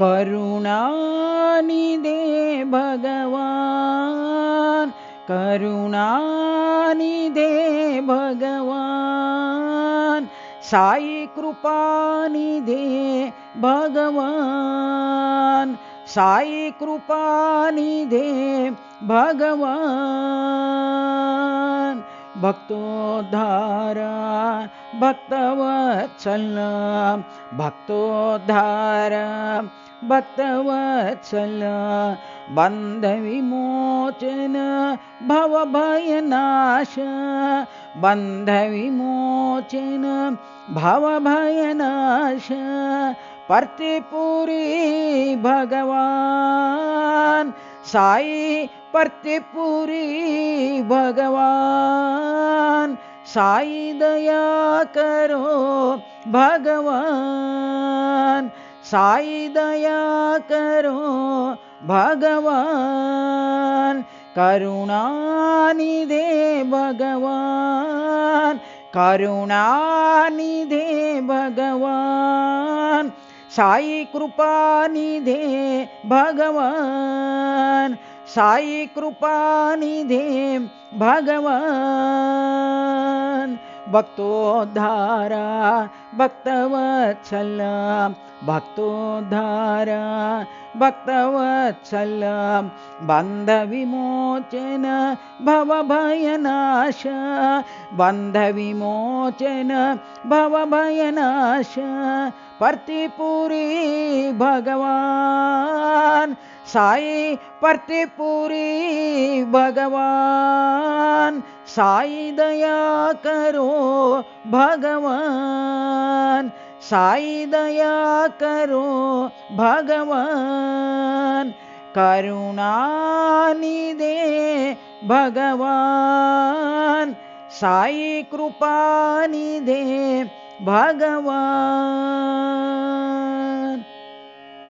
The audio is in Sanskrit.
करुणानिधे भगवान, करुणानिधे भगवान, साई कृपानिधे भगवान, साई कृपानिधे भगवान। भक्तोद्धारा भक्तवत्सल, भक्तोद्धारा भक्तवत्सल, बन्धविमोचन भवभयनाश, बन्धविमोचन भवभयनाश, पर्तिपुरी भगवान, साई पर्तिपुरी भगवान, साई दया करो भगवान, साई दया करो भगवान। करुणानिधे भगवान, करुणानिधे भगवान, साई कृपानिधे भगवान, साई कृपानिधे भगवान। भक्तोद्धारा भक्तवत्सल, भक्तोद्धारा भक्तवत्सल, बन्धविमोचन भवभयनाश, बन्धविमोचन भवभयनाश, पर्तिपुरी भगवान, साई पर्तिपुरी भगवान, साई दया करो भगवान, साई दया करो भगवान। करुणानिधे भगवान, साई कृपानिधे भगवान।